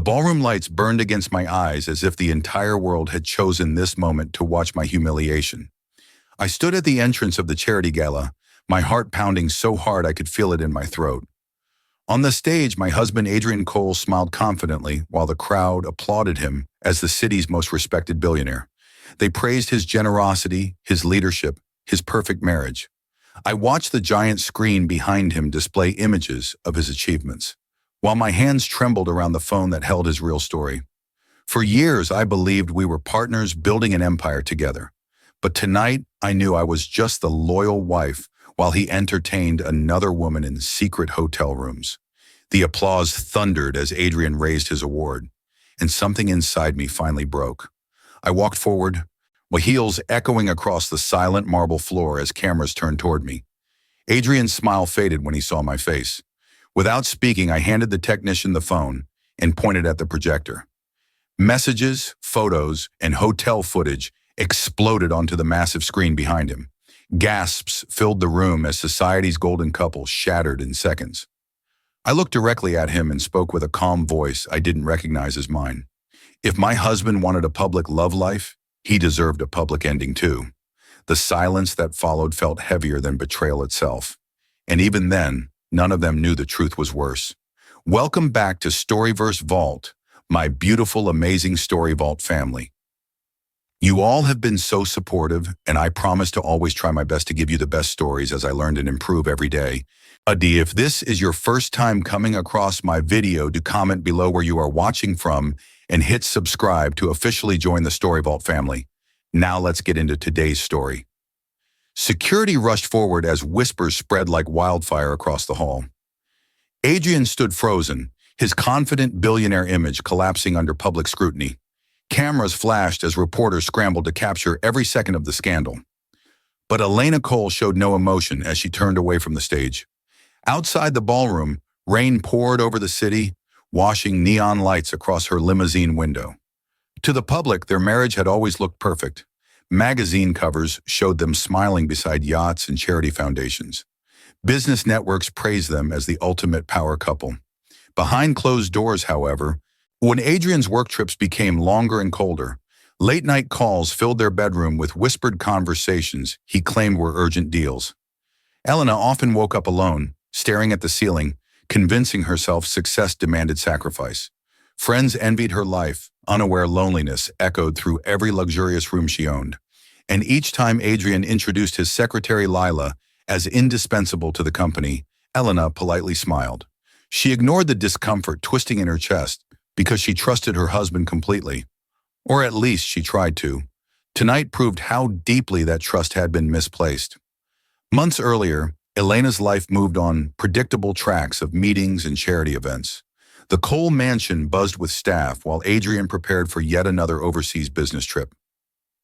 ballroom lights burned against my eyes as if the entire world had chosen this moment to watch my humiliation. I stood at the entrance of the charity gala, my heart pounding so hard I could feel it in my throat. On the stage, my husband Adrian Cole smiled confidently while the crowd applauded him as the city's most respected billionaire. They praised his generosity, his leadership, his perfect marriage. I watched the giant screen behind him display images of his achievements, while my hands trembled around the phone that held his real story. For years, I believed we were partners building an empire together. But tonight, I knew I was just the loyal wife while he entertained another woman in secret hotel rooms. The applause thundered as Adrian raised his award, and something inside me finally broke. I walked forward, my heels echoing across the silent marble floor as cameras turned toward me. Adrian's smile faded when he saw my face. Without speaking, I handed the technician the phone and pointed at the projector. Messages, photos, and hotel footage exploded onto the massive screen behind him. Gasps filled the room as society's golden couple shattered in seconds. I looked directly at him and spoke with a calm voice I didn't recognize as mine. If my husband wanted a public love life, he deserved a public ending too. The silence that followed felt heavier than betrayal itself. And even then, none of them knew the truth was worse. Welcome back to StoryVerse Vault, my beautiful, amazing Story Vault family. You all have been so supportive, and I promise to always try my best to give you the best stories as I learn and improve every day. If this is your first time coming across my video, do comment below where you are watching from and hit subscribe to officially join the Story Vault family. Now let's get into today's story. Security rushed forward as whispers spread like wildfire across the hall. Adrian stood frozen, his confident billionaire image collapsing under public scrutiny. Cameras flashed as reporters scrambled to capture every second of the scandal. But Elena Cole showed no emotion as she turned away from the stage. Outside the ballroom, rain poured over the city, washing neon lights across her limousine window. To the public, their marriage had always looked perfect. Magazine covers showed them smiling beside yachts and charity foundations. Business networks praised them as the ultimate power couple. Behind closed doors, however, when Adrian's work trips became longer and colder, late-night calls filled their bedroom with whispered conversations he claimed were urgent deals. Elena often woke up alone, staring at the ceiling, convincing herself success demanded sacrifice. Friends envied her life, unaware loneliness echoed through every luxurious room she owned. And each time Adrian introduced his secretary Lila as indispensable to the company, Elena politely smiled. She ignored the discomfort twisting in her chest because she trusted her husband completely. Or at least she tried to. Tonight proved how deeply that trust had been misplaced. Months earlier, Elena's life moved on predictable tracks of meetings and charity events. The Cole mansion buzzed with staff while Adrian prepared for yet another overseas business trip.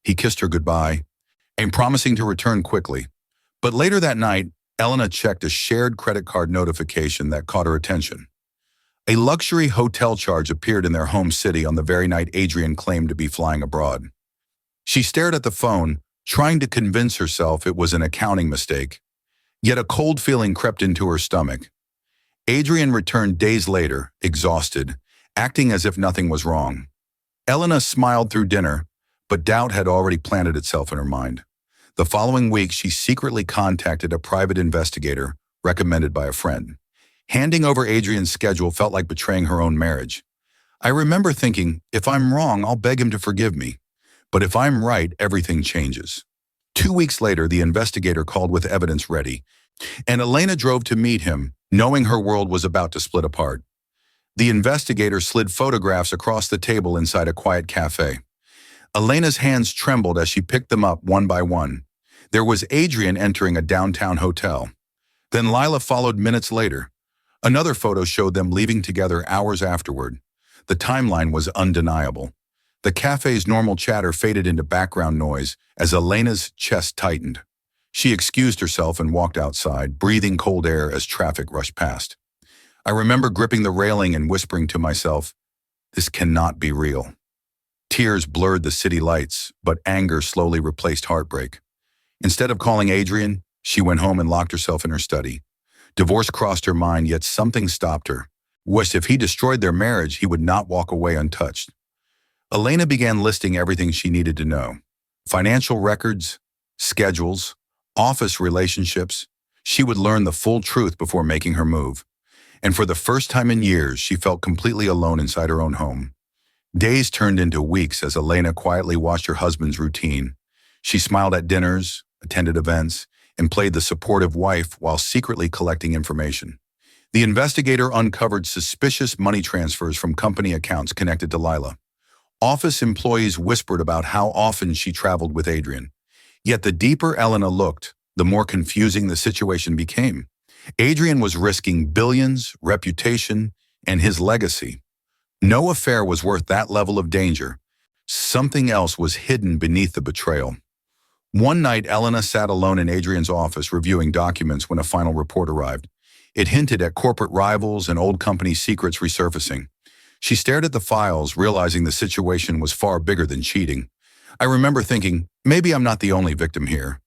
He kissed her goodbye and promising to return quickly. But later that night, Elena checked a shared credit card notification that caught her attention. A luxury hotel charge appeared in their home city on the very night Adrian claimed to be flying abroad. She stared at the phone, trying to convince herself it was an accounting mistake. Yet a cold feeling crept into her stomach. Adrian returned days later, exhausted, acting as if nothing was wrong. Elena smiled through dinner, but doubt had already planted itself in her mind. The following week, she secretly contacted a private investigator recommended by a friend. Handing over Adrian's schedule felt like betraying her own marriage. I remember thinking, if I'm wrong, I'll beg him to forgive me. But if I'm right, everything changes. 2 weeks later, the investigator called with evidence ready, and Elena drove to meet him, knowing her world was about to split apart. The investigator slid photographs across the table inside a quiet cafe. Elena's hands trembled as she picked them up one by one. There was Adrian entering a downtown hotel. Then Lila followed minutes later. Another photo showed them leaving together hours afterward. The timeline was undeniable. The cafe's normal chatter faded into background noise as Elena's chest tightened. She excused herself and walked outside, breathing cold air as traffic rushed past. I remember gripping the railing and whispering to myself, "This cannot be real." Tears blurred the city lights, but anger slowly replaced heartbreak. Instead of calling Adrian, she went home and locked herself in her study. Divorce crossed her mind, yet something stopped her. was if he destroyed their marriage, he would not walk away untouched. Elena began listing everything she needed to know: financial records, schedules, office relationships. She would learn the full truth before making her move. And for the first time in years, she felt completely alone inside her own home. Days turned into weeks as Elena quietly watched her husband's routine. She smiled at dinners, attended events, and played the supportive wife while secretly collecting information. The investigator uncovered suspicious money transfers from company accounts connected to Lila. Office employees whispered about how often she traveled with Adrian. Yet the deeper Elena looked, the more confusing the situation became. Adrian was risking billions, reputation, and his legacy. No affair was worth that level of danger. Something else was hidden beneath the betrayal. One night, Elena sat alone in Adrian's office reviewing documents when a final report arrived. It hinted at corporate rivals and old company secrets resurfacing. She stared at the files, realizing the situation was far bigger than cheating. I remember thinking, maybe I'm not the only victim here.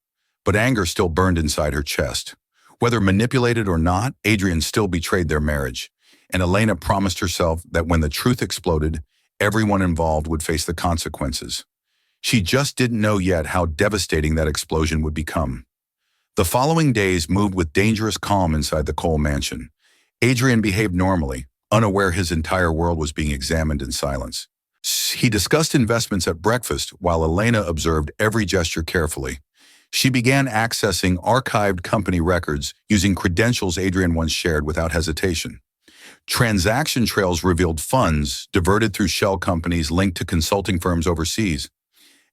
But anger still burned inside her chest. Whether manipulated or not, Adrian still betrayed their marriage. And Elena promised herself that when the truth exploded, everyone involved would face the consequences. She just didn't know yet how devastating that explosion would become. The following days moved with dangerous calm inside the Cole mansion. Adrian behaved normally, unaware his entire world was being examined in silence. He discussed investments at breakfast while Elena observed every gesture carefully. She began accessing archived company records using credentials Adrian once shared without hesitation. Transaction trails revealed funds diverted through shell companies linked to consulting firms overseas.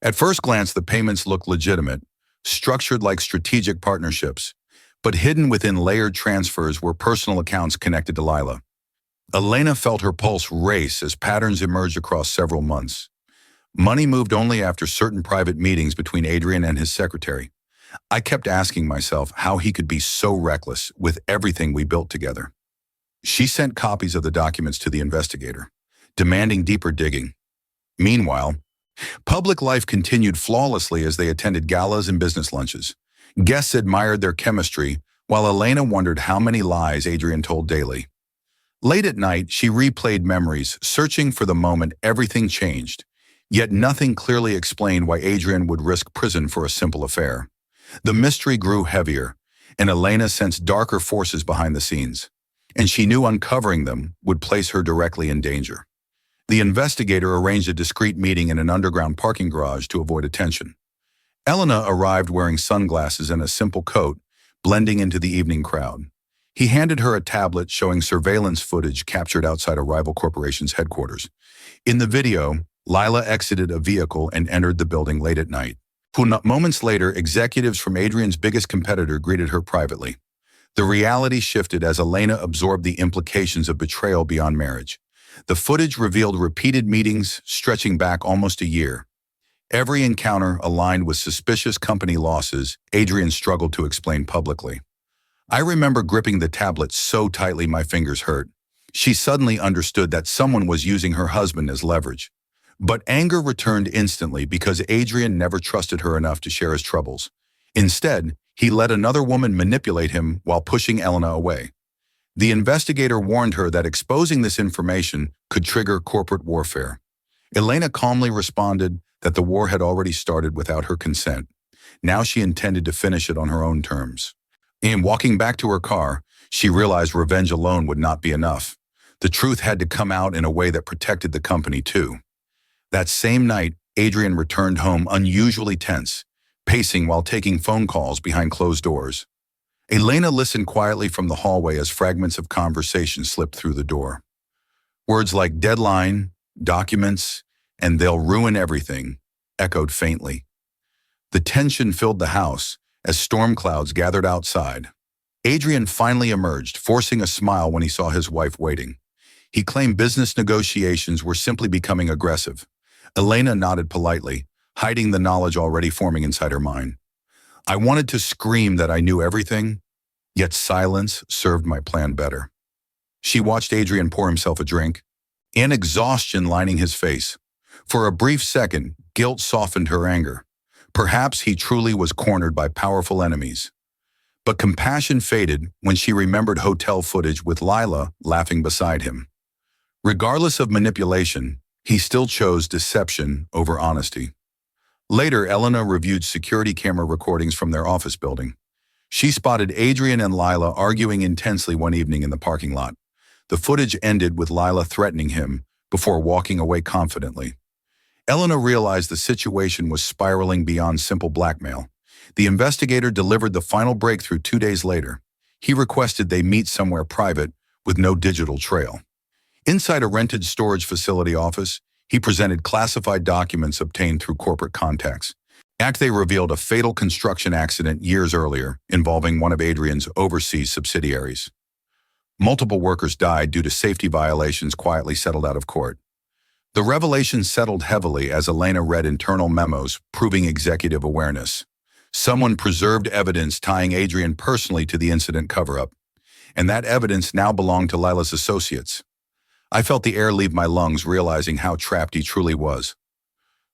At first glance, the payments looked legitimate, structured like strategic partnerships, but hidden within layered transfers were personal accounts connected to Lila. Elena felt her pulse race as patterns emerged across several months. Money moved only after certain private meetings between Adrian and his secretary. I kept asking myself how he could be so reckless with everything we built together. She sent copies of the documents to the investigator, demanding deeper digging. Meanwhile, public life continued flawlessly as they attended galas and business lunches. Guests admired their chemistry, while Elena wondered how many lies Adrian told daily. Late at night, she replayed memories, searching for the moment everything changed. Yet nothing clearly explained why Adrian would risk prison for a simple affair. The mystery grew heavier, and Elena sensed darker forces behind the scenes, and she knew uncovering them would place her directly in danger. The investigator arranged a discreet meeting in an underground parking garage to avoid attention. Elena arrived wearing sunglasses and a simple coat, blending into the evening crowd. He handed her a tablet showing surveillance footage captured outside a rival corporation's headquarters. In the video, Lila exited a vehicle and entered the building late at night. Moments later, executives from Adrian's biggest competitor greeted her privately. The reality shifted as Elena absorbed the implications of betrayal beyond marriage. The footage revealed repeated meetings stretching back almost a year. Every encounter aligned with suspicious company losses Adrian struggled to explain publicly. I remember gripping the tablet so tightly my fingers hurt. She suddenly understood that someone was using her husband as leverage. But anger returned instantly because Adrian never trusted her enough to share his troubles. Instead, he let another woman manipulate him while pushing Elena away. The investigator warned her that exposing this information could trigger corporate warfare. Elena calmly responded that the war had already started without her consent. Now she intended to finish it on her own terms. In walking back to her car, she realized revenge alone would not be enough. The truth had to come out in a way that protected the company too. That same night, Adrian returned home unusually tense, pacing while taking phone calls behind closed doors. Elena listened quietly from the hallway as fragments of conversation slipped through the door. Words like deadline, documents, and they'll ruin everything echoed faintly. The tension filled the house as storm clouds gathered outside. Adrian finally emerged, forcing a smile when he saw his wife waiting. He claimed business negotiations were simply becoming aggressive. Elena nodded politely, hiding the knowledge already forming inside her mind. I wanted to scream that I knew everything, yet silence served my plan better. She watched Adrian pour himself a drink, an exhaustion lining his face. For a brief second, guilt softened her anger. Perhaps he truly was cornered by powerful enemies. But compassion faded when she remembered hotel footage with Lila laughing beside him. Regardless of manipulation, he still chose deception over honesty. Later, Elena reviewed security camera recordings from their office building. She spotted Adrian and Lila arguing intensely one evening in the parking lot. The footage ended with Lila threatening him before walking away confidently. Elena realized the situation was spiraling beyond simple blackmail. The investigator delivered the final breakthrough 2 days later. He requested they meet somewhere private with no digital trail. Inside a rented storage facility office, he presented classified documents obtained through corporate contacts. They revealed a fatal construction accident years earlier involving one of Adrian's overseas subsidiaries. Multiple workers died due to safety violations quietly settled out of court. The revelation settled heavily as Elena read internal memos proving executive awareness. Someone preserved evidence tying Adrian personally to the incident cover-up, and that evidence now belonged to Lila's associates. I felt the air leave my lungs realizing how trapped he truly was.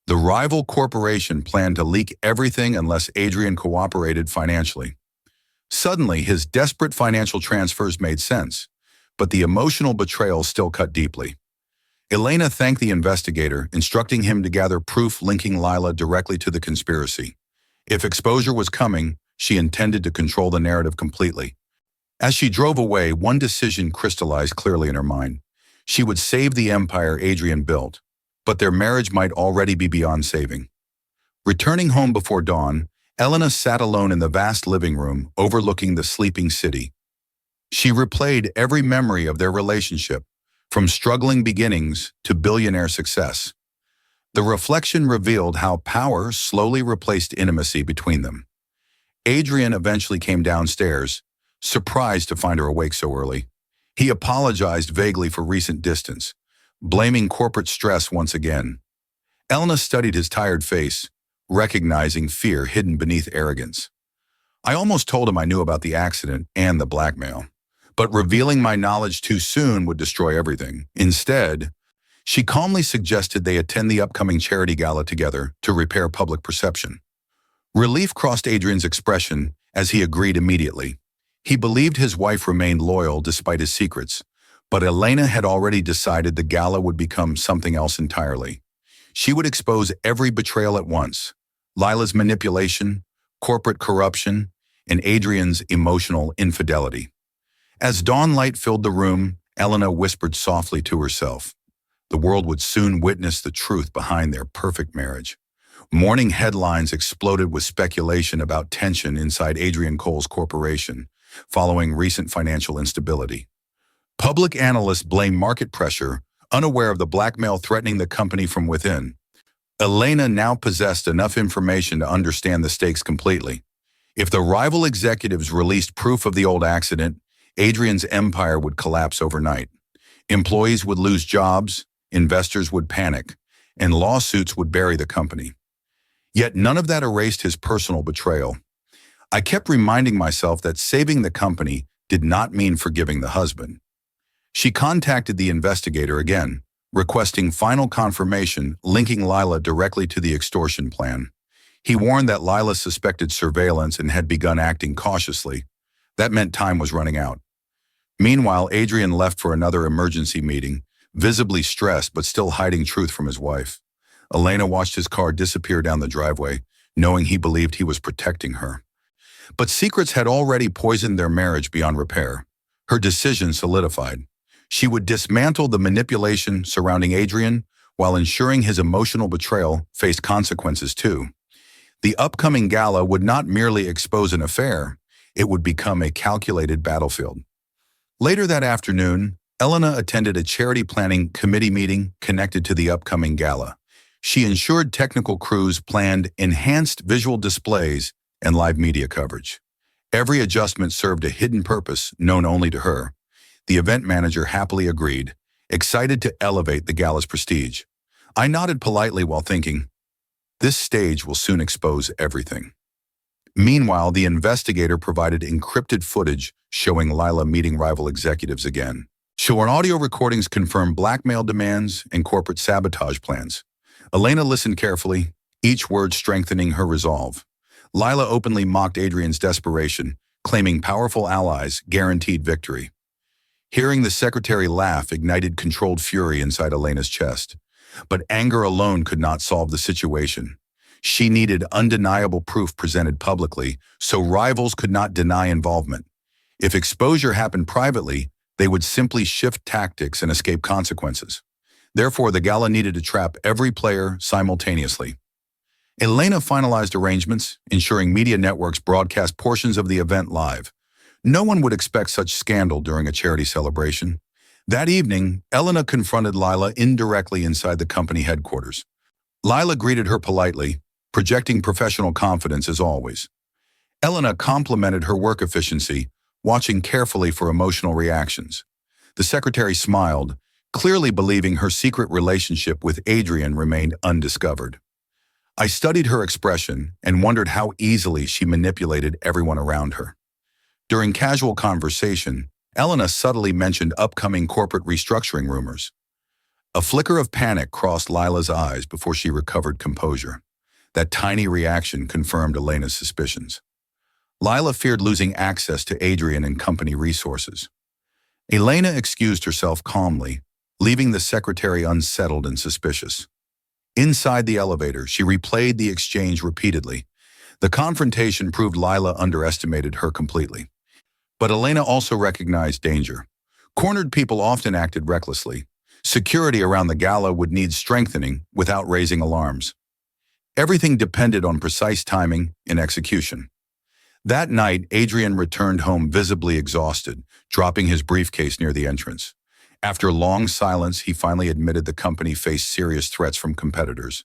The rival corporation planned to leak everything unless Adrian cooperated financially. Suddenly, his desperate financial transfers made sense, but the emotional betrayal still cut deeply. Elena thanked the investigator, instructing him to gather proof linking Lila directly to the conspiracy. If exposure was coming, she intended to control the narrative completely. As she drove away, one decision crystallized clearly in her mind. She would save the empire Adrian built, but their marriage might already be beyond saving. Returning home before dawn, Elena sat alone in the vast living room overlooking the sleeping city. She replayed every memory of their relationship, from struggling beginnings to billionaire success. The reflection revealed how power slowly replaced intimacy between them. Adrian eventually came downstairs, surprised to find her awake so early. He apologized vaguely for recent distance, blaming corporate stress once again. Elena studied his tired face, recognizing fear hidden beneath arrogance. I almost told him I knew about the accident and the blackmail, but revealing my knowledge too soon would destroy everything. Instead, she calmly suggested they attend the upcoming charity gala together to repair public perception. Relief crossed Adrian's expression as he agreed immediately. He believed his wife remained loyal despite his secrets, but Elena had already decided the gala would become something else entirely. She would expose every betrayal at once: Lila's manipulation, corporate corruption, and Adrian's emotional infidelity. As dawnlight filled the room, Elena whispered softly to herself. The world would soon witness the truth behind their perfect marriage. Morning headlines exploded with speculation about tension inside Adrian Cole's corporation, following recent financial instability. Public analysts blamed market pressure, unaware of the blackmail threatening the company from within. Elena now possessed enough information to understand the stakes completely. If the rival executives released proof of the old accident, Adrian's empire would collapse overnight. Employees would lose jobs, investors would panic, and lawsuits would bury the company. Yet none of that erased his personal betrayal. I kept reminding myself that saving the company did not mean forgiving the husband. She contacted the investigator again, requesting final confirmation linking Lila directly to the extortion plan. He warned that Lila suspected surveillance and had begun acting cautiously. That meant time was running out. Meanwhile, Adrian left for another emergency meeting, visibly stressed but still hiding truth from his wife. Elena watched his car disappear down the driveway, knowing he believed he was protecting her. But secrets had already poisoned their marriage beyond repair. Her decision solidified. She would dismantle the manipulation surrounding Adrian while ensuring his emotional betrayal faced consequences too. The upcoming gala would not merely expose an affair, it would become a calculated battlefield. Later that afternoon, Elena attended a charity planning committee meeting connected to the upcoming gala. She ensured technical crews planned enhanced visual displays and live media coverage. Every adjustment served a hidden purpose known only to her. The event manager happily agreed, excited to elevate the gala's prestige. I nodded politely while thinking, this stage will soon expose everything. Meanwhile, the investigator provided encrypted footage showing Lila meeting rival executives again. Her audio recordings confirmed blackmail demands and corporate sabotage plans. Elena listened carefully, each word strengthening her resolve. Lila openly mocked Adrian's desperation, claiming powerful allies guaranteed victory. Hearing the secretary laugh ignited controlled fury inside Elena's chest. But anger alone could not solve the situation. She needed undeniable proof presented publicly, so rivals could not deny involvement. If exposure happened privately, they would simply shift tactics and escape consequences. Therefore, the gala needed to trap every player simultaneously. Elena finalized arrangements, ensuring media networks broadcast portions of the event live. No one would expect such scandal during a charity celebration. That evening, Elena confronted Lila indirectly inside the company headquarters. Lila greeted her politely, projecting professional confidence as always. Elena complimented her work efficiency, watching carefully for emotional reactions. The secretary smiled, clearly believing her secret relationship with Adrian remained undiscovered. I studied her expression and wondered how easily she manipulated everyone around her. During casual conversation, Elena subtly mentioned upcoming corporate restructuring rumors. A flicker of panic crossed Lila's eyes before she recovered composure. That tiny reaction confirmed Elena's suspicions. Lila feared losing access to Adrian and company resources. Elena excused herself calmly, leaving the secretary unsettled and suspicious. Inside the elevator, she replayed the exchange repeatedly. The confrontation proved Lila underestimated her completely. But Elena also recognized danger. Cornered people often acted recklessly. Security around the gala would need strengthening without raising alarms. Everything depended on precise timing and execution. That night, Adrian returned home visibly exhausted, dropping his briefcase near the entrance. After long silence, he finally admitted the company faced serious threats from competitors.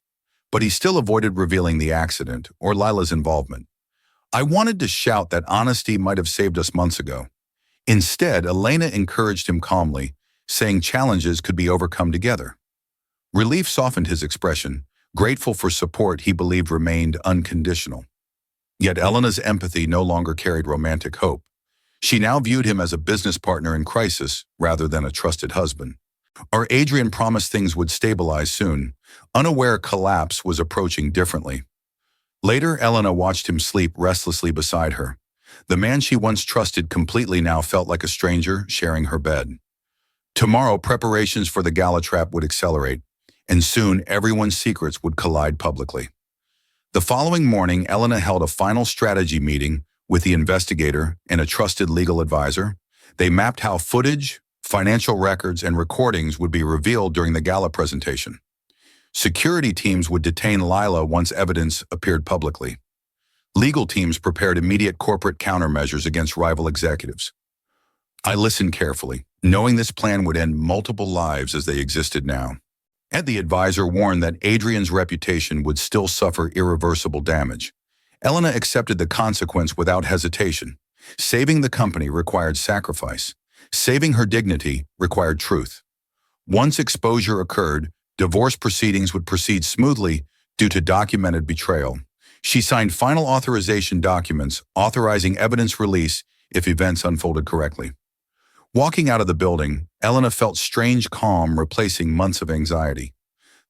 But he still avoided revealing the accident or Lila's involvement. I wanted to shout that honesty might have saved us months ago. Instead, Elena encouraged him calmly, saying challenges could be overcome together. Relief softened his expression, grateful for support he believed remained unconditional. Yet Elena's empathy no longer carried romantic hope. She now viewed him as a business partner in crisis rather than a trusted husband. Our Adrian promised things would stabilize soon. Unaware collapse was approaching differently. Later, Elena watched him sleep restlessly beside her. The man she once trusted completely now felt like a stranger sharing her bed. Tomorrow, preparations for the gala trap would accelerate, and soon everyone's secrets would collide publicly. The following morning, Elena held a final strategy meeting with the investigator and a trusted legal advisor. They mapped how footage, financial records, and recordings would be revealed during the gala presentation. Security teams would detain Lila once evidence appeared publicly. Legal teams prepared immediate corporate countermeasures against rival executives. I listened carefully, knowing this plan would end multiple lives as they existed now. And the advisor warned that Adrian's reputation would still suffer irreversible damage. Elena accepted the consequence without hesitation. Saving the company required sacrifice. Saving her dignity required truth. Once exposure occurred, divorce proceedings would proceed smoothly due to documented betrayal. She signed final authorization documents authorizing evidence release if events unfolded correctly. Walking out of the building, Elena felt strange calm replacing months of anxiety.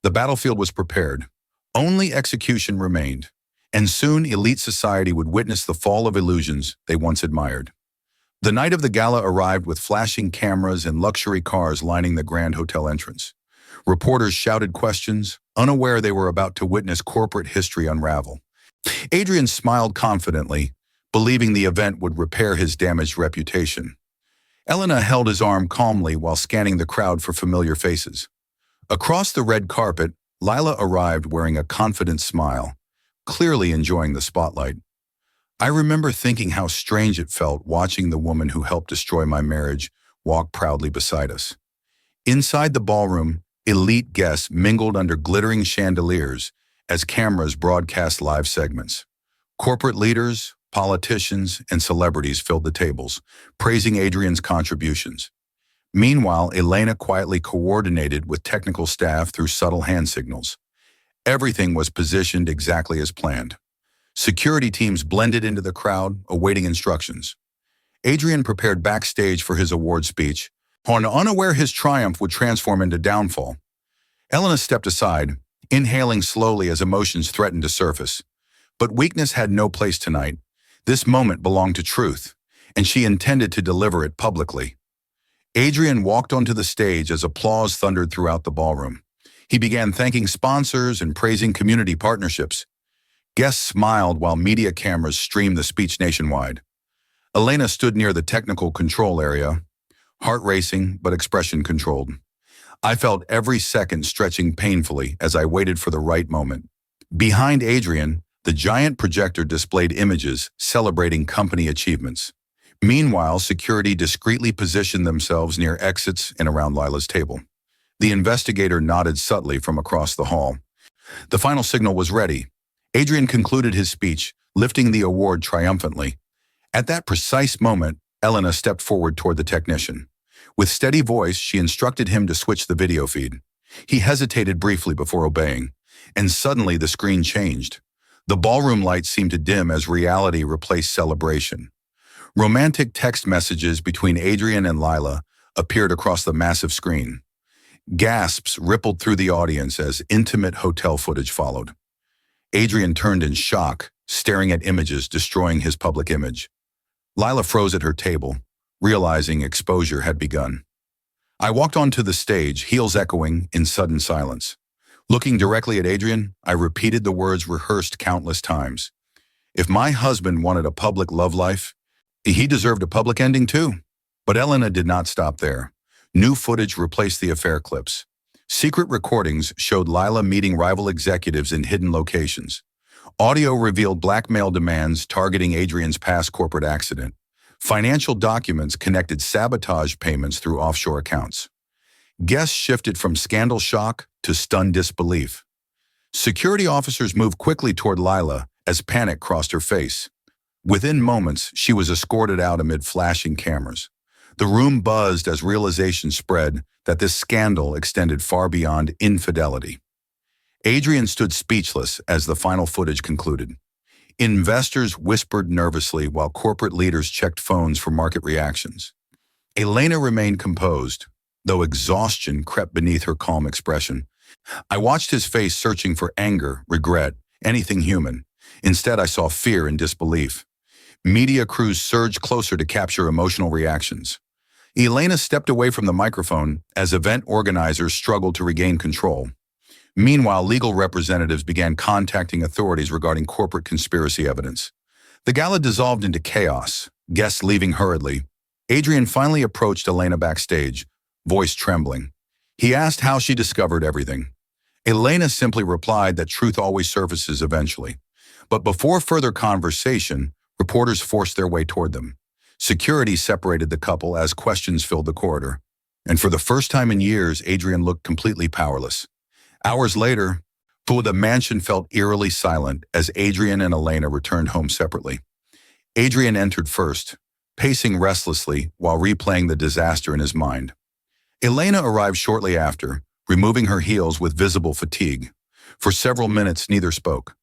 The battlefield was prepared. Only execution remained. And soon elite society would witness the fall of illusions they once admired. The night of the gala arrived with flashing cameras and luxury cars lining the Grand Hotel entrance. Reporters shouted questions, unaware they were about to witness corporate history unravel. Adrian smiled confidently, believing the event would repair his damaged reputation. Elena held his arm calmly while scanning the crowd for familiar faces. Across the red carpet, Lila arrived wearing a confident smile, clearly enjoying the spotlight. I remember thinking how strange it felt watching the woman who helped destroy my marriage walk proudly beside us. Inside the ballroom, elite guests mingled under glittering chandeliers as cameras broadcast live segments. Corporate leaders, politicians, and celebrities filled the tables, praising Adrian's contributions. Meanwhile, Elena quietly coordinated with technical staff through subtle hand signals. Everything was positioned exactly as planned. Security teams blended into the crowd, awaiting instructions. Adrian prepared backstage for his award speech, unaware his triumph would transform into downfall. Elena stepped aside, inhaling slowly as emotions threatened to surface. But weakness had no place tonight. This moment belonged to truth. and she intended to deliver it publicly. Adrian walked onto the stage as applause thundered throughout the ballroom. He began thanking sponsors and praising community partnerships. Guests smiled while media cameras streamed the speech nationwide. Elena stood near the technical control area, heart racing but expression controlled. I felt every second stretching painfully as I waited for the right moment. Behind Adrian, the giant projector displayed images celebrating company achievements. Meanwhile, security discreetly positioned themselves near exits and around Lila's table. The investigator nodded subtly from across the hall. The final signal was ready. Adrian concluded his speech, lifting the award triumphantly. At that precise moment, Elena stepped forward toward the technician. With steady voice, she instructed him to switch the video feed. He hesitated briefly before obeying, and suddenly the screen changed. The ballroom lights seemed to dim as reality replaced celebration. Romantic text messages between Adrian and Lila appeared across the massive screen. Gasps rippled through the audience as intimate hotel footage followed. Adrian turned in shock, staring at images destroying his public image. Lila froze at her table, realizing exposure had begun. I walked onto the stage, heels echoing in sudden silence. Looking directly at Adrian, I repeated the words rehearsed countless times. If my husband wanted a public love life, he deserved a public ending too. But Elena did not stop there. New footage replaced the affair clips. Secret recordings showed Lila meeting rival executives in hidden locations. Audio revealed blackmail demands targeting Adrian's past corporate accident. Financial documents connected sabotage payments through offshore accounts. Guests shifted from scandal shock to stunned disbelief. Security officers moved quickly toward Lila as panic crossed her face. Within moments, she was escorted out amid flashing cameras. The room buzzed as realization spread that this scandal extended far beyond infidelity. Adrian stood speechless as the final footage concluded. Investors whispered nervously while corporate leaders checked phones for market reactions. Elena remained composed, though exhaustion crept beneath her calm expression. I watched his face searching for anger, regret, anything human. Instead, I saw fear and disbelief. Media crews surged closer to capture emotional reactions. Elena stepped away from the microphone as event organizers struggled to regain control. Meanwhile, legal representatives began contacting authorities regarding corporate conspiracy evidence. The gala dissolved into chaos, guests leaving hurriedly. Adrian finally approached Elena backstage, voice trembling. He asked how she discovered everything. Elena simply replied that truth always surfaces eventually. But before further conversation, reporters forced their way toward them. Security separated the couple as questions filled the corridor. And for the first time in years, Adrian looked completely powerless. Hours later, the mansion felt eerily silent as Adrian and Elena returned home separately. Adrian entered first, pacing restlessly while replaying the disaster in his mind. Elena arrived shortly after, removing her heels with visible fatigue. For several minutes, neither spoke.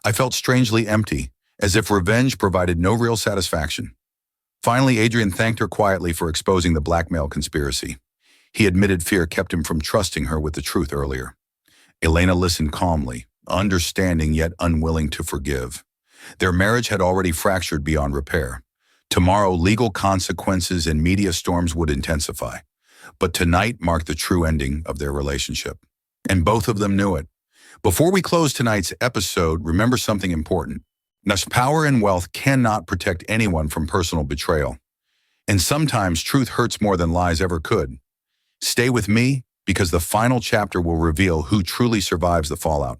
I felt strangely empty, as if revenge provided no real satisfaction. Finally, Adrian thanked her quietly for exposing the blackmail conspiracy. He admitted fear kept him from trusting her with the truth earlier. Elena listened calmly, understanding yet unwilling to forgive. Their marriage had already fractured beyond repair. Tomorrow, legal consequences and media storms would intensify. But tonight marked the true ending of their relationship. And both of them knew it. Before we close tonight's episode, remember something important. Power and wealth cannot protect anyone from personal betrayal. And sometimes truth hurts more than lies ever could. Stay with me, because the final chapter will reveal who truly survives the fallout.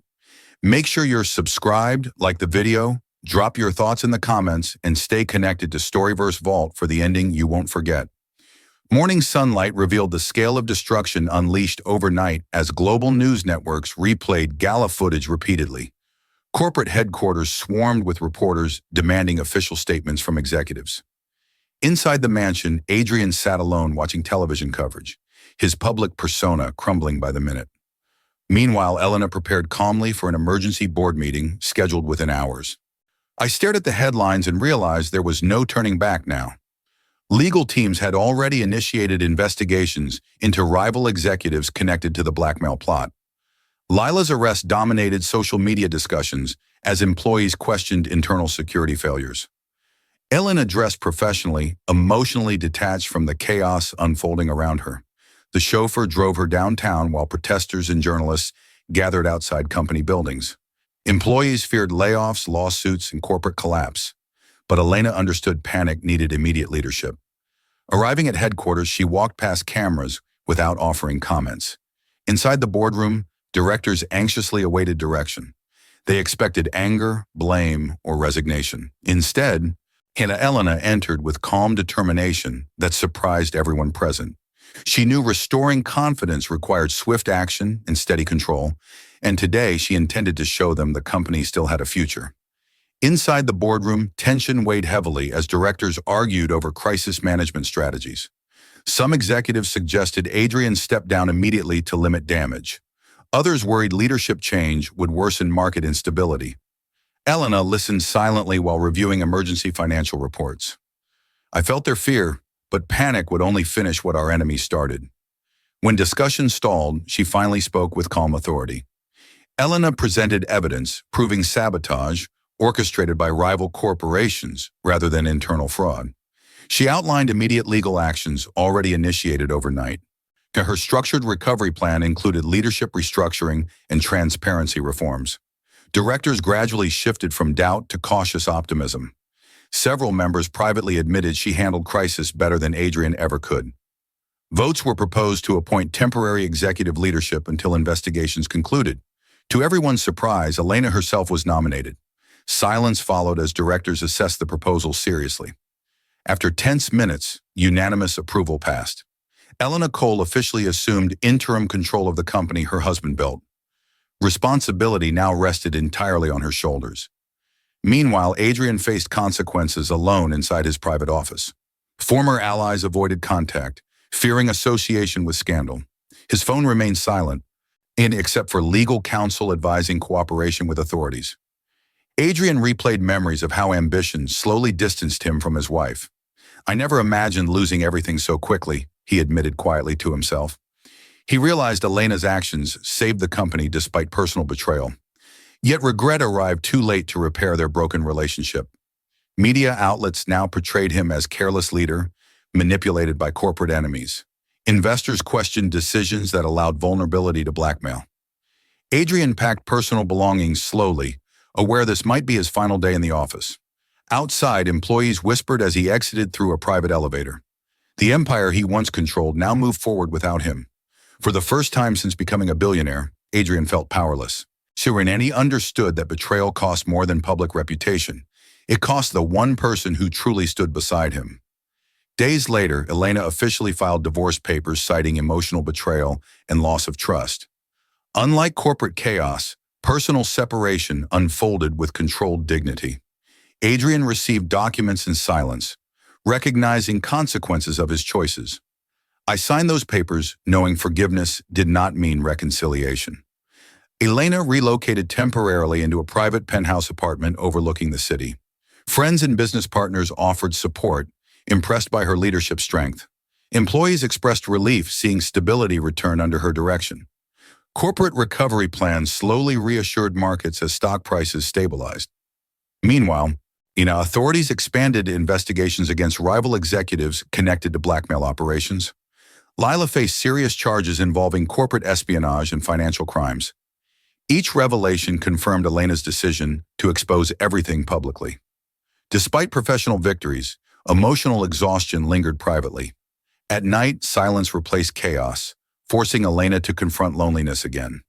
Make sure you're subscribed, like the video, drop your thoughts in the comments, and stay connected to StoryVerse Vault for the ending you won't forget. Morning sunlight revealed the scale of destruction unleashed overnight as global news networks replayed gala footage repeatedly. Corporate headquarters swarmed with reporters demanding official statements from executives. Inside the mansion, Adrian sat alone watching television coverage, his public persona crumbling by the minute. Meanwhile, Elena prepared calmly for an emergency board meeting scheduled within hours. I stared at the headlines and realized there was no turning back now. Legal teams had already initiated investigations into rival executives connected to the blackmail plot. Lila's arrest dominated social media discussions as employees questioned internal security failures. Elena dressed professionally, emotionally detached from the chaos unfolding around her. The chauffeur drove her downtown while protesters and journalists gathered outside company buildings. Employees feared layoffs, lawsuits, and corporate collapse. But Elena understood panic needed immediate leadership. Arriving at headquarters, she walked past cameras without offering comments. Inside the boardroom, directors anxiously awaited direction. They expected anger, blame, or resignation. Instead, Elena entered with calm determination that surprised everyone present. She knew restoring confidence required swift action and steady control, and today she intended to show them the company still had a future. Inside the boardroom, tension weighed heavily as directors argued over crisis management strategies. Some executives suggested Adrian step down immediately to limit damage. Others worried leadership change would worsen market instability. Elena listened silently while reviewing emergency financial reports. I felt their fear, but panic would only finish what our enemy started. When discussion stalled, she finally spoke with calm authority. Elena presented evidence proving sabotage orchestrated by rival corporations rather than internal fraud. She outlined immediate legal actions already initiated overnight. Her structured recovery plan included leadership restructuring and transparency reforms. Directors gradually shifted from doubt to cautious optimism. Several members privately admitted she handled crisis better than Adrian ever could. Votes were proposed to appoint temporary executive leadership until investigations concluded. To everyone's surprise, Elena herself was nominated. Silence followed as directors assessed the proposal seriously. After tense minutes, unanimous approval passed. Elena Cole officially assumed interim control of the company her husband built. Responsibility now rested entirely on her shoulders. Meanwhile, Adrian faced consequences alone inside his private office. Former allies avoided contact, fearing association with scandal. His phone remained silent, except for legal counsel advising cooperation with authorities. Adrian replayed memories of how ambition slowly distanced him from his wife. I never imagined losing everything so quickly, he admitted quietly to himself. He realized Elena's actions saved the company despite personal betrayal. Yet regret arrived too late to repair their broken relationship. Media outlets now portrayed him as careless leader, manipulated by corporate enemies. Investors questioned decisions that allowed vulnerability to blackmail. Adrian packed personal belongings slowly, aware this might be his final day in the office. Outside, employees whispered as he exited through a private elevator. The empire he once controlled now moved forward without him. For the first time since becoming a billionaire, Adrian felt powerless. And he understood that betrayal cost more than public reputation. It cost the one person who truly stood beside him. Days later, Elena officially filed divorce papers citing emotional betrayal and loss of trust. Unlike corporate chaos, personal separation unfolded with controlled dignity. Adrian received documents in silence, recognizing consequences of his choices. I signed those papers knowing forgiveness did not mean reconciliation. Elena relocated temporarily into a private penthouse apartment overlooking the city. Friends and business partners offered support, impressed by her leadership strength. Employees expressed relief seeing stability return under her direction. Corporate recovery plans slowly reassured markets as stock prices stabilized. Meanwhile, authorities expanded investigations against rival executives connected to blackmail operations. Lila faced serious charges involving corporate espionage and financial crimes. Each revelation confirmed Elena's decision to expose everything publicly. Despite professional victories, emotional exhaustion lingered privately. At night, silence replaced chaos, forcing Elena to confront loneliness again.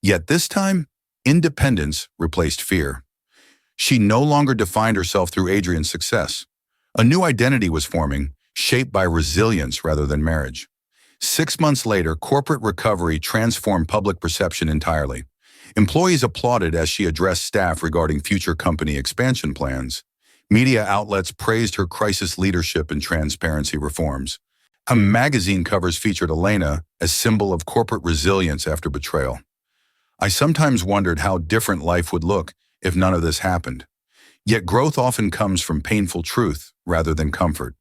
Yet this time, independence replaced fear. She no longer defined herself through Adrian's success. A new identity was forming, shaped by resilience rather than marriage. 6 months later, corporate recovery transformed public perception entirely. Employees applauded as she addressed staff regarding future company expansion plans. Media outlets praised her crisis leadership and transparency reforms. Magazine covers featured Elena as symbol of corporate resilience after betrayal. I sometimes wondered how different life would look if none of this happened. Yet growth often comes from painful truth rather than comfort.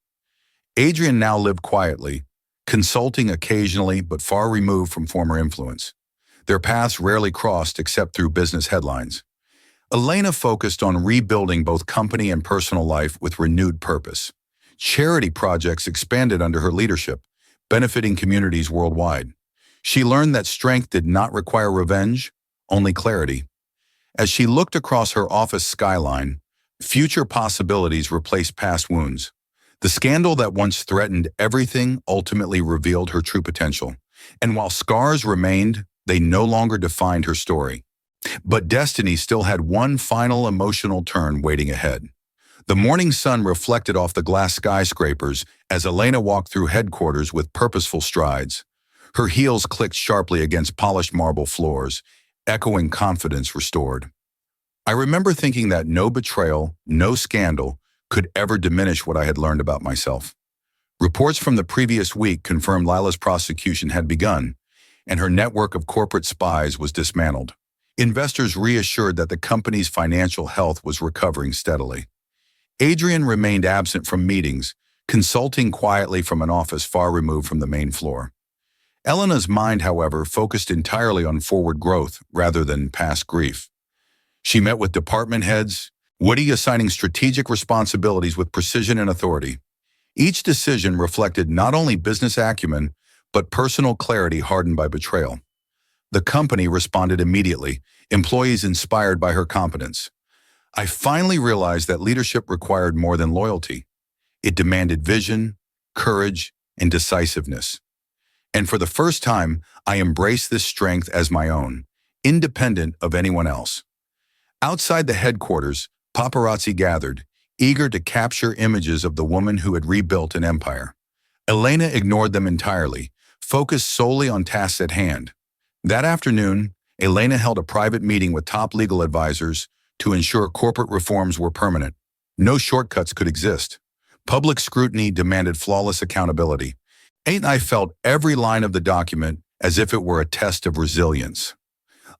Adrian now lived quietly, consulting occasionally but far removed from former influence. Their paths rarely crossed except through business headlines. Elena focused on rebuilding both company and personal life with renewed purpose. Charity projects expanded under her leadership, benefiting communities worldwide. She learned that strength did not require revenge, only clarity. As she looked across her office skyline, future possibilities replaced past wounds. The scandal that once threatened everything ultimately revealed her true potential. And while scars remained, they no longer defined her story. But destiny still had one final emotional turn waiting ahead. The morning sun reflected off the glass skyscrapers as Elena walked through headquarters with purposeful strides. Her heels clicked sharply against polished marble floors, echoing confidence restored. I remember thinking that no betrayal, no scandal, could ever diminish what I had learned about myself. Reports from the previous week confirmed Lila's prosecution had begun, and her network of corporate spies was dismantled. Investors reassured that the company's financial health was recovering steadily. Adrian remained absent from meetings, consulting quietly from an office far removed from the main floor. Elena's mind, however, focused entirely on forward growth rather than past grief. She met with department heads, Woody assigning strategic responsibilities with precision and authority. Each decision reflected not only business acumen, but personal clarity hardened by betrayal. The company responded immediately, employees inspired by her competence. I finally realized that leadership required more than loyalty. It demanded vision, courage, and decisiveness. And for the first time, I embraced this strength as my own, independent of anyone else. Outside the headquarters, paparazzi gathered, eager to capture images of the woman who had rebuilt an empire. Elena ignored them entirely, focused solely on tasks at hand. That afternoon, Elena held a private meeting with top legal advisors to ensure corporate reforms were permanent. No shortcuts could exist. Public scrutiny demanded flawless accountability. And I felt every line of the document as if it were a test of resilience.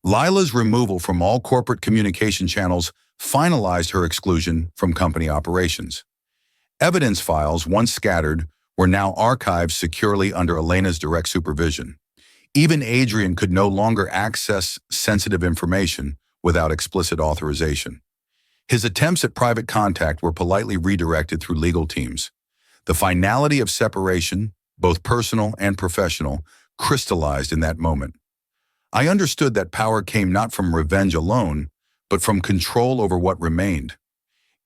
Lila's removal from all corporate communication channels finalized her exclusion from company operations. Evidence files, once scattered, were now archived securely under Elena's direct supervision. Even Adrian could no longer access sensitive information without explicit authorization. His attempts at private contact were politely redirected through legal teams. The finality of separation, both personal and professional, crystallized in that moment. I understood that power came not from revenge alone, but from control over what remained.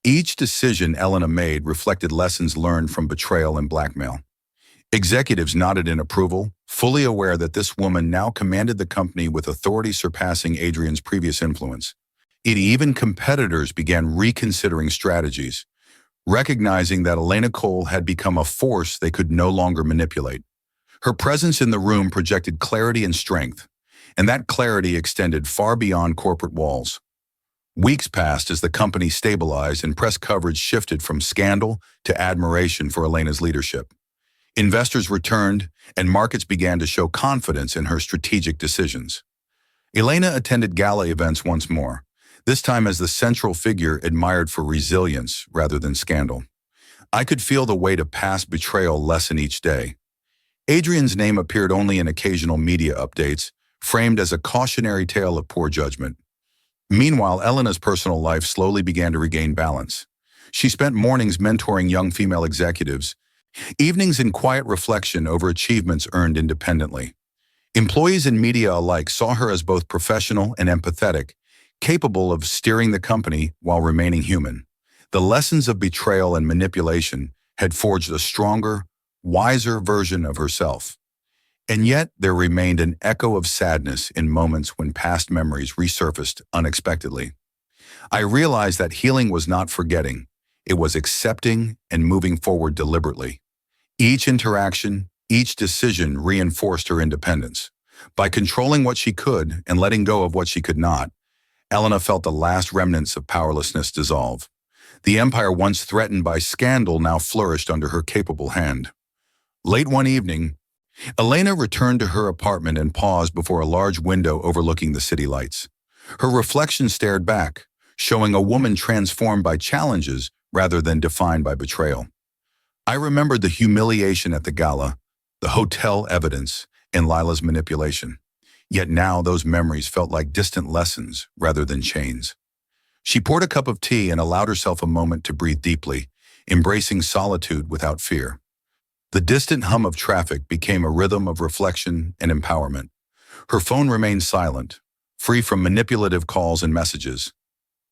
Each decision Elena made reflected lessons learned from betrayal and blackmail. Executives nodded in approval, fully aware that this woman now commanded the company with authority surpassing Adrian's previous influence. Even competitors began reconsidering strategies, recognizing that Elena Cole had become a force they could no longer manipulate. Her presence in the room projected clarity and strength, and that clarity extended far beyond corporate walls. Weeks passed as the company stabilized and press coverage shifted from scandal to admiration for Elena's leadership. Investors returned, and markets began to show confidence in her strategic decisions. Elena attended gala events once more, this time as the central figure admired for resilience rather than scandal. I could feel the weight of past betrayal lessen each day. Adrian's name appeared only in occasional media updates, framed as a cautionary tale of poor judgment. Meanwhile, Elena's personal life slowly began to regain balance. She spent mornings mentoring young female executives, evenings in quiet reflection over achievements earned independently. Employees and media alike saw her as both professional and empathetic, capable of steering the company while remaining human. The lessons of betrayal and manipulation had forged a stronger, wiser version of herself. And yet, there remained an echo of sadness in moments when past memories resurfaced unexpectedly. I realized that healing was not forgetting, it was accepting and moving forward deliberately. Each interaction, each decision reinforced her independence. By controlling what she could and letting go of what she could not, Elena felt the last remnants of powerlessness dissolve. The empire once threatened by scandal now flourished under her capable hand. Late one evening, Elena returned to her apartment and paused before a large window overlooking the city lights. Her reflection stared back, showing a woman transformed by challenges rather than defined by betrayal. I remembered the humiliation at the gala, the hotel evidence, and Lila's manipulation. Yet now those memories felt like distant lessons rather than chains. She poured a cup of tea and allowed herself a moment to breathe deeply, embracing solitude without fear. The distant hum of traffic became a rhythm of reflection and empowerment. Her phone remained silent, free from manipulative calls and messages.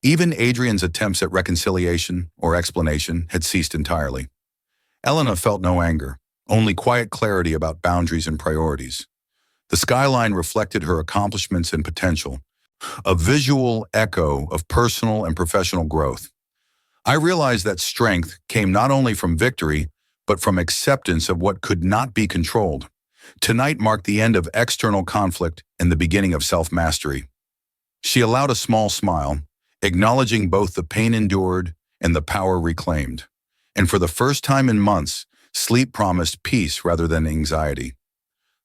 Even Adrian's attempts at reconciliation or explanation had ceased entirely. Elena felt no anger, only quiet clarity about boundaries and priorities. The skyline reflected her accomplishments and potential, a visual echo of personal and professional growth. I realized that strength came not only from victory, but from acceptance of what could not be controlled. Tonight marked the end of external conflict and the beginning of self-mastery. She allowed a small smile, acknowledging both the pain endured and the power reclaimed. And for the first time in months, sleep promised peace rather than anxiety.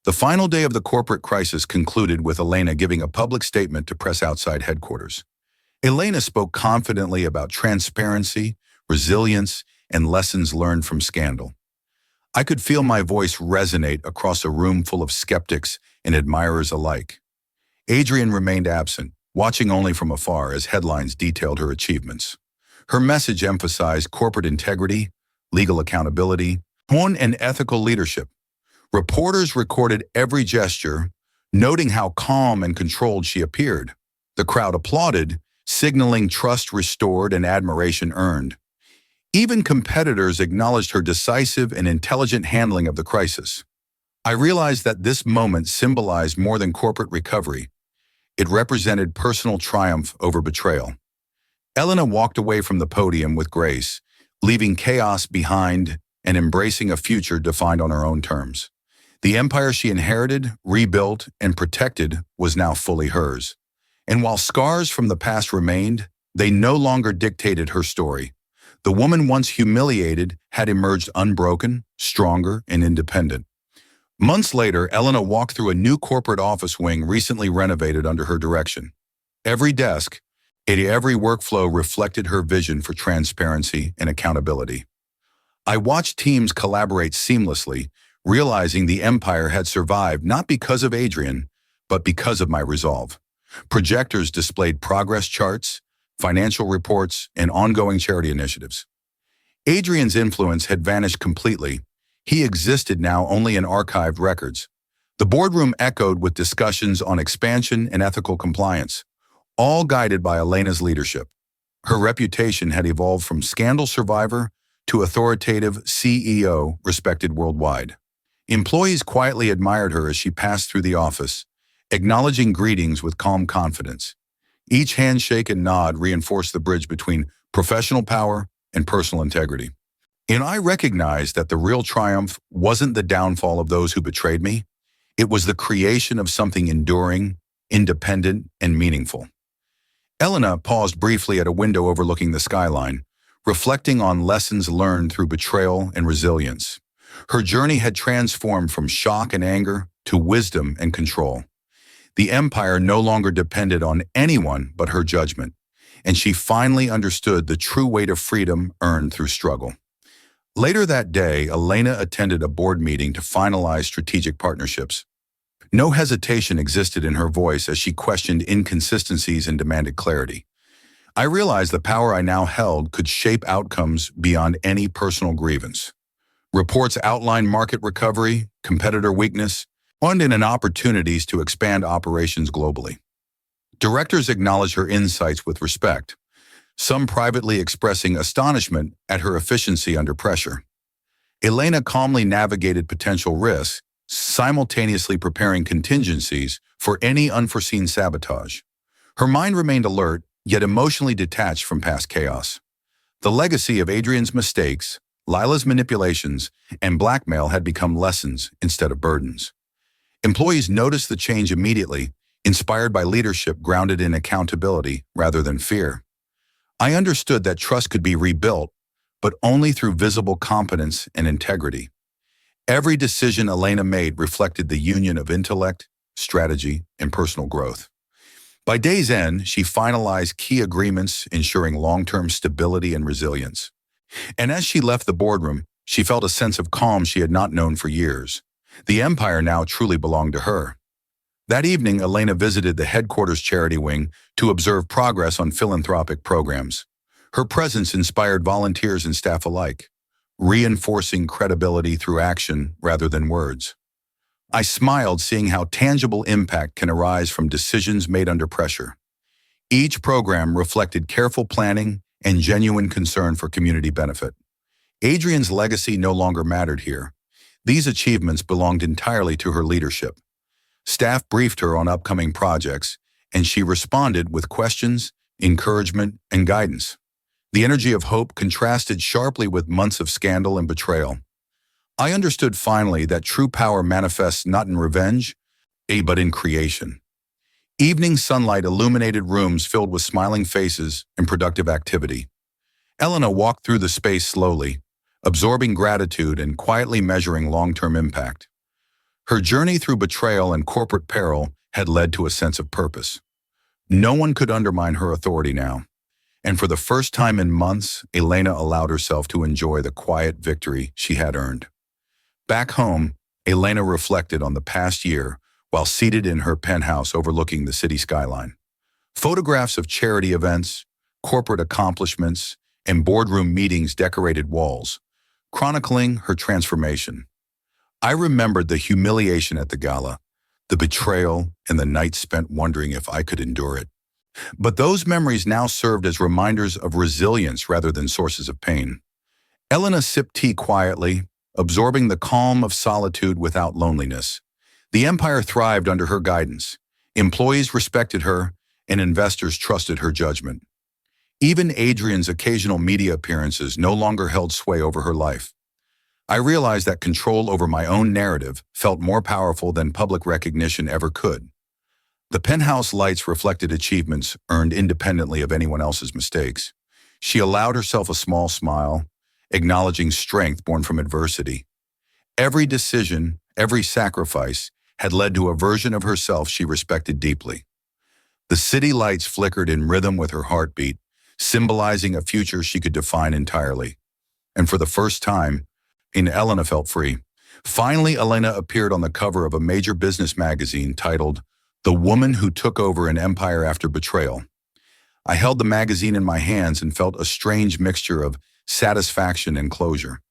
The final day of the corporate crisis concluded with Elena giving a public statement to press outside headquarters. Elena spoke confidently about transparency, resilience, and lessons learned from scandal. I could feel my voice resonate across a room full of skeptics and admirers alike. Adrian remained absent, watching only from afar as headlines detailed her achievements. Her message emphasized corporate integrity, legal accountability, and ethical leadership. Reporters recorded every gesture, noting how calm and controlled she appeared. The crowd applauded, signaling trust restored and admiration earned. Even competitors acknowledged her decisive and intelligent handling of the crisis. I realized that this moment symbolized more than corporate recovery. It represented personal triumph over betrayal. Elena walked away from the podium with grace, leaving chaos behind and embracing a future defined on her own terms. The empire she inherited, rebuilt, and protected was now fully hers. And while scars from the past remained, they no longer dictated her story. The woman once humiliated had emerged unbroken, stronger, and independent. Months later, Elena walked through a new corporate office wing recently renovated under her direction. Every desk, every workflow reflected her vision for transparency and accountability. I watched teams collaborate seamlessly, realizing the empire had survived not because of Adrian, but because of my resolve. Projectors displayed progress charts, financial reports, and ongoing charity initiatives. Adrian's influence had vanished completely. He existed now only in archived records. The boardroom echoed with discussions on expansion and ethical compliance, all guided by Elena's leadership. Her reputation had evolved from scandal survivor to authoritative CEO respected worldwide. Employees quietly admired her as she passed through the office, acknowledging greetings with calm confidence. Each handshake and nod reinforced the bridge between professional power and personal integrity. And I recognized that the real triumph wasn't the downfall of those who betrayed me. It was the creation of something enduring, independent, and meaningful. Elena paused briefly at a window overlooking the skyline, reflecting on lessons learned through betrayal and resilience. Her journey had transformed from shock and anger to wisdom and control. The empire no longer depended on anyone but her judgment, and she finally understood the true weight of freedom earned through struggle. Later that day, Elena attended a board meeting to finalize strategic partnerships. No hesitation existed in her voice as she questioned inconsistencies and demanded clarity. I realized the power I now held could shape outcomes beyond any personal grievance. Reports outlined market recovery, competitor weakness, and opportunities to expand operations globally. Directors acknowledged her insights with respect, some privately expressing astonishment at her efficiency under pressure. Elena calmly navigated potential risks, simultaneously preparing contingencies for any unforeseen sabotage. Her mind remained alert, yet emotionally detached from past chaos. The legacy of Adrian's mistakes, Lila's manipulations, and blackmail had become lessons instead of burdens. Employees noticed the change immediately, inspired by leadership grounded in accountability rather than fear. I understood that trust could be rebuilt, but only through visible competence and integrity. Every decision Elena made reflected the union of intellect, strategy, and personal growth. By day's end, she finalized key agreements ensuring long-term stability and resilience. And as she left the boardroom, she felt a sense of calm she had not known for years. The empire now truly belonged to her. That evening, Elena visited the headquarters charity wing to observe progress on philanthropic programs. Her presence inspired volunteers and staff alike, reinforcing credibility through action rather than words. I smiled seeing how tangible impact can arise from decisions made under pressure. Each program reflected careful planning and genuine concern for community benefit. Adrian's legacy no longer mattered here. These achievements belonged entirely to her leadership. Staff briefed her on upcoming projects, and she responded with questions, encouragement, and guidance. The energy of hope contrasted sharply with months of scandal and betrayal. I understood finally that true power manifests not in revenge, but in creation. Evening sunlight illuminated rooms filled with smiling faces and productive activity. Elena walked through the space slowly, absorbing gratitude and quietly measuring long-term impact. Her journey through betrayal and corporate peril had led to a sense of purpose. No one could undermine her authority now. And for the first time in months, Elena allowed herself to enjoy the quiet victory she had earned. Back home, Elena reflected on the past year while seated in her penthouse overlooking the city skyline. Photographs of charity events, corporate accomplishments, and boardroom meetings decorated walls, chronicling her transformation. I remembered the humiliation at the gala, the betrayal, and the nights spent wondering if I could endure it. But those memories now served as reminders of resilience rather than sources of pain. Elena sipped tea quietly, absorbing the calm of solitude without loneliness. The empire thrived under her guidance. Employees respected her, and investors trusted her judgment. Even Adrian's occasional media appearances no longer held sway over her life. I realized that control over my own narrative felt more powerful than public recognition ever could. The penthouse lights reflected achievements earned independently of anyone else's mistakes. She allowed herself a small smile, acknowledging strength born from adversity. Every decision, every sacrifice, had led to a version of herself she respected deeply. The city lights flickered in rhythm with her heartbeat, symbolizing a future she could define entirely. And for the first time, Elena felt free. Finally, Elena appeared on the cover of a major business magazine titled "The Woman Who Took Over an Empire After Betrayal." I held the magazine in my hands and felt a strange mixture of satisfaction and closure.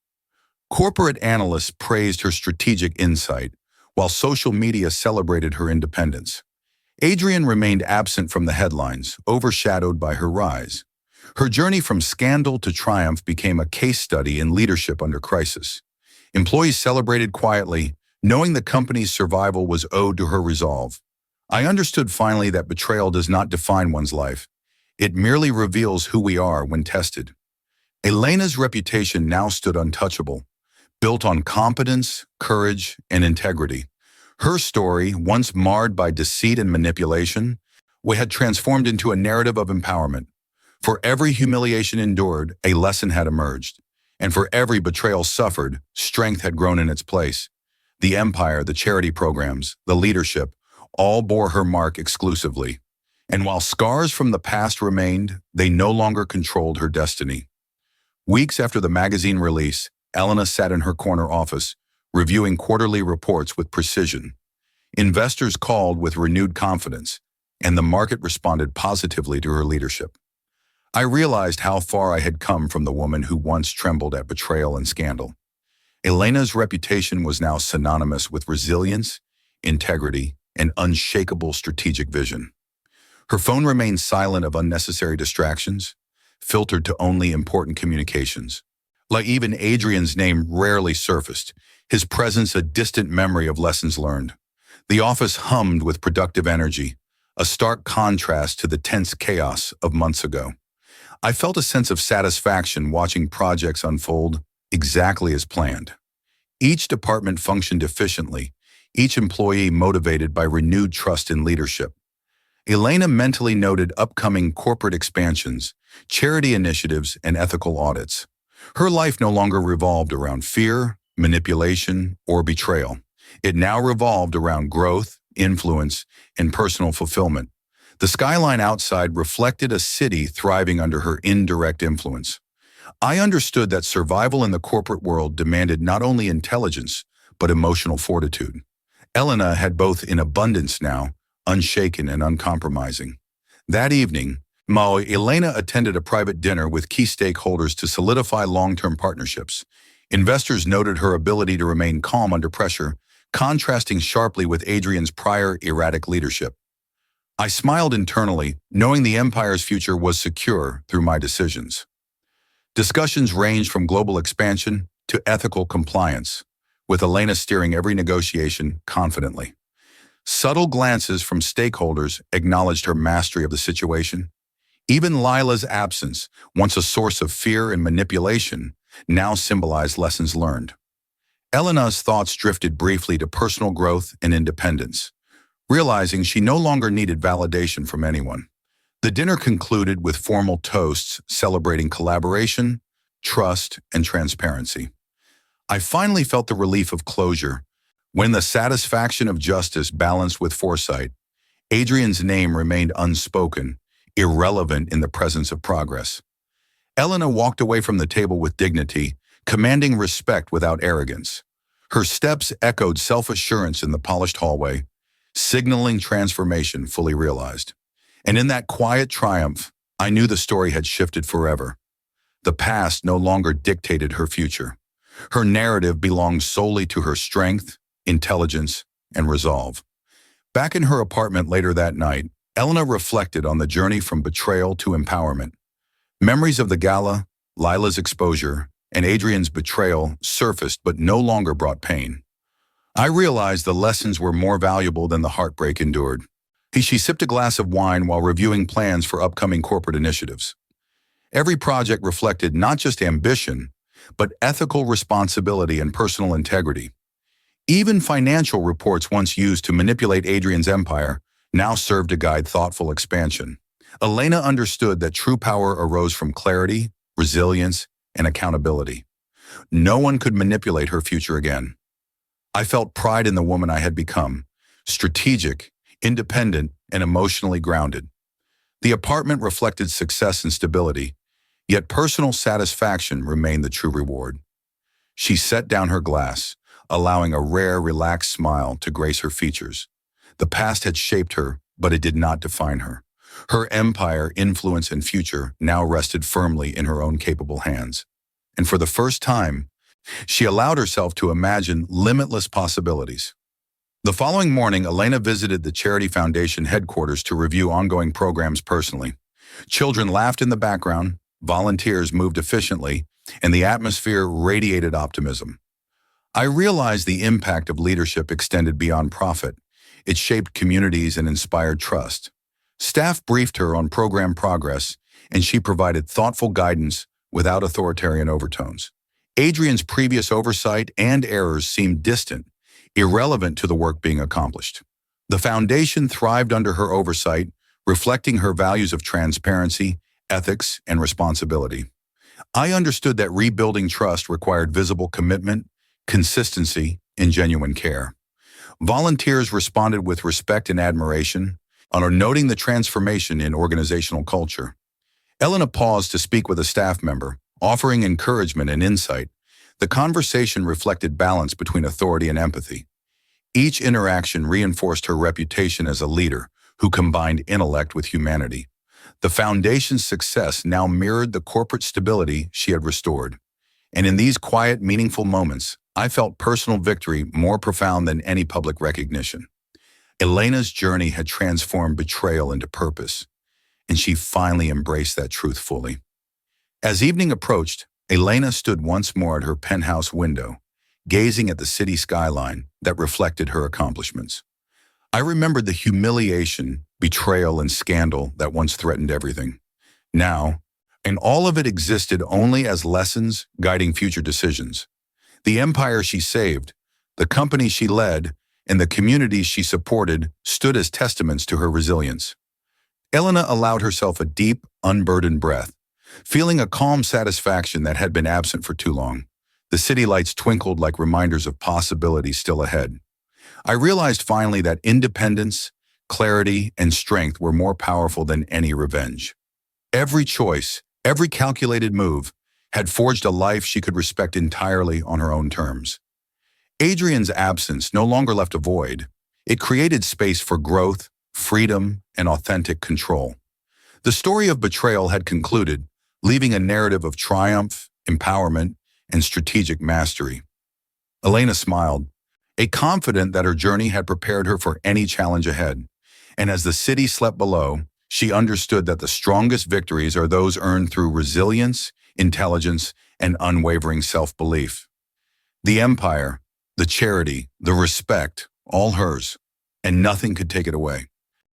Corporate analysts praised her strategic insight, while social media celebrated her independence. Adrian remained absent from the headlines, overshadowed by her rise. Her journey from scandal to triumph became a case study in leadership under crisis. Employees celebrated quietly, knowing the company's survival was owed to her resolve. I understood finally that betrayal does not define one's life. It merely reveals who we are when tested. Elena's reputation now stood untouchable, built on competence, courage, and integrity. Her story, once marred by deceit and manipulation, had transformed into a narrative of empowerment. For every humiliation endured, a lesson had emerged. And for every betrayal suffered, strength had grown in its place. The empire, the charity programs, the leadership, all bore her mark exclusively. And while scars from the past remained, they no longer controlled her destiny. Weeks after the magazine release, Elena sat in her corner office, reviewing quarterly reports with precision. Investors called with renewed confidence, and the market responded positively to her leadership. I realized how far I had come from the woman who once trembled at betrayal and scandal. Elena's reputation was now synonymous with resilience, integrity, and unshakable strategic vision. Her phone remained silent of unnecessary distractions, filtered to only important communications. Like even Adrian's name rarely surfaced, his presence a distant memory of lessons learned. The office hummed with productive energy, a stark contrast to the tense chaos of months ago. I felt a sense of satisfaction watching projects unfold exactly as planned. Each department functioned efficiently, each employee motivated by renewed trust in leadership. Elena mentally noted upcoming corporate expansions, charity initiatives, and ethical audits. Her life no longer revolved around fear, manipulation, or betrayal. It now revolved around growth, influence, and personal fulfillment. The skyline outside reflected a city thriving under her indirect influence. I understood that survival in the corporate world demanded not only intelligence, but emotional fortitude. Elena had both in abundance now, unshaken and uncompromising. That evening, Elena attended a private dinner with key stakeholders to solidify long-term partnerships. Investors noted her ability to remain calm under pressure, contrasting sharply with Adrian's prior erratic leadership. I smiled internally, knowing the empire's future was secure through my decisions. Discussions ranged from global expansion to ethical compliance, with Elena steering every negotiation confidently. Subtle glances from stakeholders acknowledged her mastery of the situation. Even Lila's absence, once a source of fear and manipulation, now symbolized lessons learned. Elena's thoughts drifted briefly to personal growth and independence, realizing she no longer needed validation from anyone. The dinner concluded with formal toasts celebrating collaboration, trust, and transparency. I finally felt the relief of closure when the satisfaction of justice balanced with foresight. Adrian's name remained unspoken, irrelevant in the presence of progress. Elena walked away from the table with dignity, commanding respect without arrogance. Her steps echoed self-assurance in the polished hallway, signaling transformation fully realized. And in that quiet triumph, I knew the story had shifted forever. The past no longer dictated her future. Her narrative belonged solely to her strength, intelligence, and resolve. Back in her apartment later that night, Elena reflected on the journey from betrayal to empowerment. Memories of the gala, Lila's exposure, and Adrian's betrayal surfaced but no longer brought pain. I realized the lessons were more valuable than the heartbreak endured. She sipped a glass of wine while reviewing plans for upcoming corporate initiatives. Every project reflected not just ambition, but ethical responsibility and personal integrity. Even financial reports once used to manipulate Adrian's empire now served to guide thoughtful expansion. Elena understood that true power arose from clarity, resilience, and accountability. No one could manipulate her future again. I felt pride in the woman I had become, strategic, independent, and emotionally grounded. The apartment reflected success and stability, yet personal satisfaction remained the true reward. She set down her glass, allowing a rare, relaxed smile to grace her features. The past had shaped her, but it did not define her. Her empire, influence, and future now rested firmly in her own capable hands. And for the first time, she allowed herself to imagine limitless possibilities. The following morning, Elena visited the Charity Foundation headquarters to review ongoing programs personally. Children laughed in the background, volunteers moved efficiently, and the atmosphere radiated optimism. I realized the impact of leadership extended beyond profit. It shaped communities and inspired trust. Staff briefed her on program progress, and she provided thoughtful guidance without authoritarian overtones. Adrian's previous oversight and errors seemed distant, irrelevant to the work being accomplished. The foundation thrived under her oversight, reflecting her values of transparency, ethics, and responsibility. I understood that rebuilding trust required visible commitment, consistency, and genuine care. Volunteers responded with respect and admiration, noting the transformation in organizational culture. Elena paused to speak with a staff member, offering encouragement and insight. The conversation reflected balance between authority and empathy. Each interaction reinforced her reputation as a leader who combined intellect with humanity. The foundation's success now mirrored the corporate stability she had restored. And in these quiet, meaningful moments, I felt personal victory more profound than any public recognition. Elena's journey had transformed betrayal into purpose, and she finally embraced that truth fully. As evening approached, Elena stood once more at her penthouse window, gazing at the city skyline that reflected her accomplishments. I remembered the humiliation, betrayal, and scandal that once threatened everything. Now, and all of it existed only as lessons guiding future decisions. The empire she saved, the company she led, and the communities she supported stood as testaments to her resilience. Elena allowed herself a deep, unburdened breath, feeling a calm satisfaction that had been absent for too long. The city lights twinkled like reminders of possibilities still ahead. I realized finally that independence, clarity, and strength were more powerful than any revenge. Every choice, every calculated move, had forged a life she could respect entirely on her own terms. Adrian's absence no longer left a void. It created space for growth, freedom, and authentic control. The story of betrayal had concluded, leaving a narrative of triumph, empowerment, and strategic mastery. Elena smiled, confident that her journey had prepared her for any challenge ahead. And as the city slept below, she understood that the strongest victories are those earned through resilience, intelligence, and unwavering self-belief. The empire, the charity, the respect, all hers, and nothing could take it away.